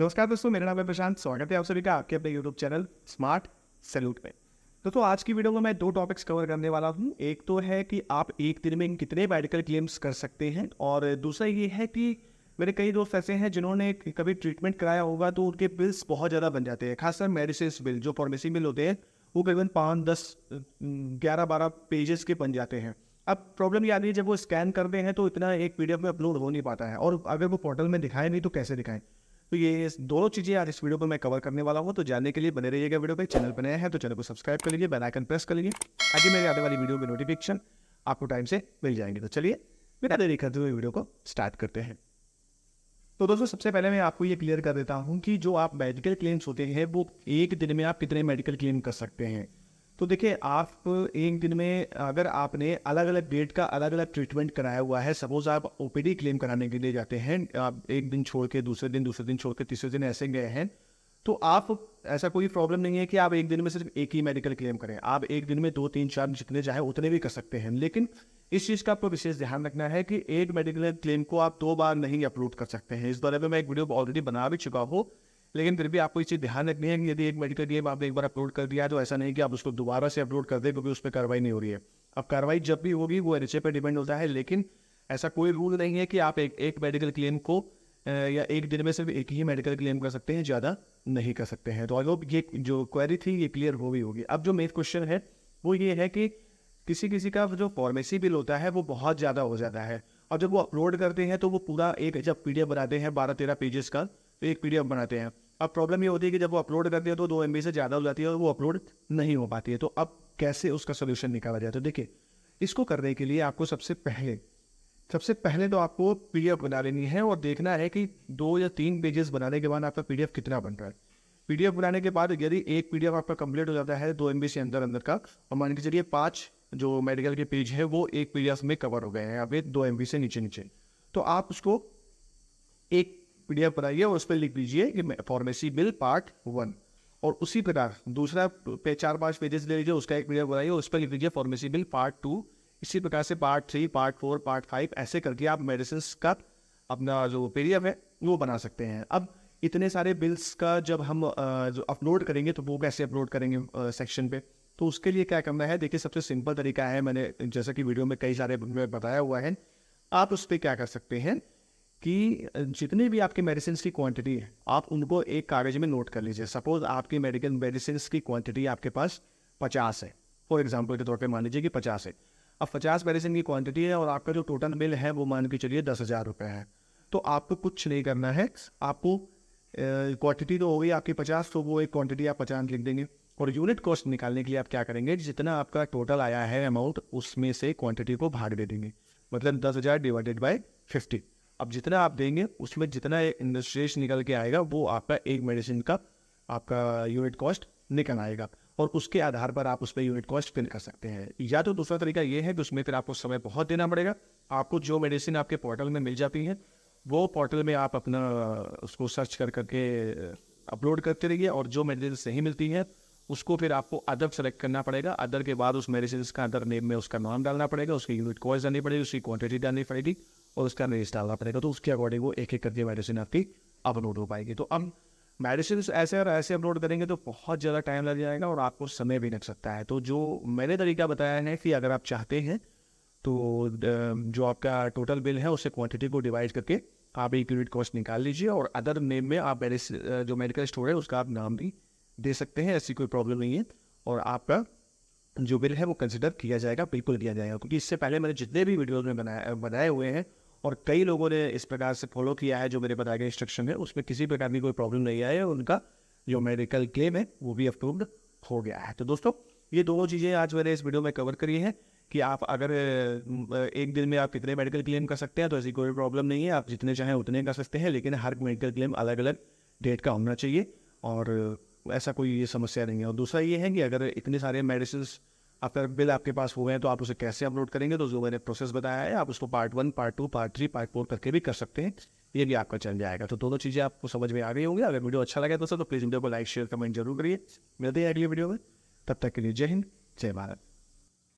नमस्कार दोस्तों, मेरा नाम है प्रशांत। स्वागत है आप सभी का आपके अपने यूट्यूब चैनल स्मार्ट सैल्यूट में। दोस्तों, आज की वीडियो में मैं दो टॉपिक्स कवर करने वाला हूं। एक तो है कि आप एक दिन में कितने मेडिकल क्लेम्स कर सकते हैं, और दूसरा ये है कि मेरे कई दोस्त ऐसे हैं जिन्होंने कभी ट्रीटमेंट कराया होगा तो उनके बिल्स बहुत ज़्यादा बन जाते हैं। खासकर मेडिसिन बिल, जो फार्मेसी बिल होते हैं, वो करीबन 5, 10, 11, 12 पेजेस के बन जाते हैं। अब प्रॉब्लम ये आती है, जब वो स्कैन करते हैं तो इतना एक पीडीएफ में अपलोड हो नहीं पाता है, और अगर वो पोर्टल में दिखाए नहीं तो कैसे दिखाएं। तो ये दोनों चीज़ें आज इस वीडियो पर मैं कवर करने वाला हूँ। तो जानने के लिए बने रहिएगा वीडियो पे। चैनल पर नया है तो चैनल को सब्सक्राइब कर लीजिए, बेल आइकन प्रेस कर लीजिए ताकि मेरी आने वाली वीडियो में नोटिफिकेशन आपको टाइम से मिल जाएंगे। तो चलिए बिना देरी करते हुए वीडियो को स्टार्ट करते हैं। तो दोस्तों, सबसे पहले मैं आपको ये क्लियर कर देता हूँ कि जो आप मेडिकल क्लेम्स होते हैं वो एक दिन में आप कितने मेडिकल क्लेम कर सकते हैं। तो देखिए, आप एक दिन में अगर आपने अलग अलग डेट का अलग अलग ट्रीटमेंट कराया हुआ है, सपोज आप ओपीडी क्लेम कराने के लिए जाते हैं, आप एक दिन छोड़ के दूसरे दिन छोड़ के तीसरे दिन ऐसे गए हैं, तो आप ऐसा कोई प्रॉब्लम नहीं है कि आप एक दिन में सिर्फ एक ही मेडिकल क्लेम करें। आप एक दिन में 2, 3, 4 जितने चाहे उतने भी कर सकते हैं। लेकिन इस चीज़ का आपको विशेष ध्यान रखना है कि एक मेडिकल क्लेम को आप 2 बार नहीं अपलोड कर सकते हैं। इस बारे में मैं एक वीडियो ऑलरेडी बना भी चुका हूँ, लेकिन फिर भी आपको इस चीज़ ध्यान रखनी है कि यदि एक मेडिकल क्लेम आपने एक बार अपलोड कर दिया है तो ऐसा नहीं कि आप उसको दोबारा से अपलोड कर दें, क्योंकि उस पर कार्रवाई नहीं हो रही है। अब कार्रवाई जब भी होगी वो एनएचए पर डिपेंड होता है, लेकिन ऐसा कोई रूल नहीं है कि आप एक मेडिकल क्लेम को या एक दिन में सिर्फ एक ही मेडिकल क्लेम कर सकते हैं, ज़्यादा नहीं कर सकते हैं। तो आई होप ये जो क्वेरी थी ये क्लियर हो गई होगी। अब जो मेन क्वेश्चन है वो ये है कि किसी किसी का जो फार्मेसी बिल होता है वो बहुत ज़्यादा हो जाता है, और जब वो अपलोड करते हैं तो वो पूरा एक जब पीडीएफ बनाते हैं 12-13 पेजेस का, तो एक पीडीएफ बनाते हैं। अब प्रॉब्लम ये होती है कि जब वो अपलोड करते हैं तो 2 MB से ज़्यादा हो जाती है और वो अपलोड नहीं हो पाती है। तो अब कैसे उसका सोल्यूशन निकाला जाए? तो देखिए, इसको करने के लिए आपको सबसे पहले तो आपको पीडीएफ बना लेनी है और देखना है कि 2 या 3 पेजेस बनाने के बाद आपका पीडीएफ कितना बन रहा है। पीडीएफ बनाने के बाद यदि एक पीडीएफ आपका कंप्लीट हो जाता है 2 MB से अंदर अंदर का, और मान के चलिए 5 जो मेडिकल के पेज है वो एक पीडीएफ में कवर हो गए हैं, अब 2 MB से नीचे नीचे, तो आप उसको एक पीडीएफ बनाइए और उस पर लिख दीजिए कि फार्मेसी बिल पार्ट 1, और उसी प्रकार दूसरा 4-5 पेजेस ले लीजिए, उसका एक पीडीएफ बनाइए, उस पर लिख दीजिए फार्मेसी बिल पार्ट 2। इसी प्रकार से पार्ट 3, पार्ट 4, पार्ट 5 ऐसे करके आप मेडिसिन का अपना जो पीडीएफ है वो बना सकते हैं। अब इतने सारे बिल्स का जब हम जो अपलोड करेंगे तो वो कैसे अपलोड करेंगे सेक्शन पे? तो उसके लिए क्या करना है, देखिए सबसे सिंपल तरीका है, मैंने जैसा कि वीडियो में कई सारे में बताया हुआ है। आप उस पर क्या कर सकते हैं कि जितने भी आपके मेडिसिन की क्वांटिटी है आप उनको एक कागज में नोट कर लीजिए। सपोज आपकी मेडिकल मेडिसिन की क्वांटिटी आपके पास 50 है, फॉर एग्जांपल के तौर पे मान लीजिए कि 50 है। अब 50 मेडिसिन की क्वांटिटी है और आपका जो टोटल बिल है वो मान के चलिए 10,000 रुपये है। तो आपको कुछ नहीं करना है, आपको क्वांटिटी तो हो गई आपकी 50, तो वो एक क्वांटिटी आप 50 लिख देंगे। और यूनिट कॉस्ट निकालने के लिए आप क्या करेंगे, जितना आपका टोटल आया है अमाउंट उसमें से क्वांटिटी को भाग दे देंगे, मतलब 10,000 डिवाइडेड बाय 50। अब जितना आप देंगे उसमें जितना इंडस्ट्रेश निकल के आएगा वो आपका एक मेडिसिन का आपका यूनिट कॉस्ट निकल आएगा, और उसके आधार पर आप उस पर यूनिट कॉस्ट फिल कर सकते हैं। या तो दूसरा तरीका ये है कि उसमें फिर आपको समय बहुत देना पड़ेगा। आपको जो मेडिसिन आपके पोर्टल में मिल जाती है वो पोर्टल में आप अपना उसको सर्च करके अपलोड करते रहिए, और जो मेडिसिन सही मिलती है उसको फिर आपको अदर सेलेक्ट करना पड़ेगा। अदर के बाद उस मेडिसिन का अदर नेम में उसका नाम डालना पड़ेगा, उसकी यूनिट कॉस्ट डालनी पड़ेगी, उसकी क्वांटिटी डालनी पड़ेगी और उसका रेस डालना पड़ेगा। तो उसके अकॉर्डिंग वो एक एक करके मेडिसिन आपकी अपलोड हो पाएगी। तो अब मेडिसिन ऐसे और ऐसे अपलोड करेंगे तो बहुत ज़्यादा टाइम लग जाएगा और आपको समय भी लग सकता है। तो जो मैंने तरीका बताया है कि अगर आप चाहते हैं तो जो आपका टोटल बिल है उससे क्वांटिटी को डिवाइड करके आप एक यूनिट कॉस्ट निकाल लीजिए, और अदर नेम में आप जो मेडिकल स्टोर है उसका आप नाम भी दे सकते हैं, ऐसी कोई प्रॉब्लम नहीं है। और आपका जो बिल है वो कंसिडर किया जाएगा, बिल्कुल किया जाएगा, क्योंकि इससे पहले मैंने जितने भी वीडियोज़ में बनाए हुए हैं और कई लोगों ने इस प्रकार से फॉलो किया है, जो मेरे बताए गए इंस्ट्रक्शन है उसमें किसी प्रकार की कोई प्रॉब्लम नहीं आई है, उनका जो मेडिकल क्लेम है वो भी अप्रूव्ड हो गया है। तो दोस्तों, ये दोनों चीज़ें आज मैंने इस वीडियो में कवर करी हैं कि आप अगर एक दिन में आप कितने मेडिकल क्लेम कर सकते हैं, तो ऐसी कोई प्रॉब्लम नहीं है, आप जितने चाहें उतने कर सकते हैं, लेकिन हर मेडिकल क्लेम अलग अलग डेट का होना चाहिए, और ऐसा कोई ये समस्या नहीं है। और दूसरा ये है कि अगर इतने सारे मेडिसिन आपका बिल आपके पास हो गए हैं तो आप उसे कैसे अपलोड करेंगे, तो जो मैंने प्रोसेस बताया है आप उसको पार्ट 1, पार्ट 2, पार्ट 3, पार्ट 4 करके भी कर सकते हैं, ये भी आपका चल जाएगा। तो दोनों चीज़ें आपको समझ में आ गई होंगी। अगर वीडियो अच्छा लगे तो प्लीज़ वीडियो को लाइक शेयर कमेंट जरूर करिए। मिलते हैं अगली वीडियो में, तब तक के लिए जय हिंद, जय भारत।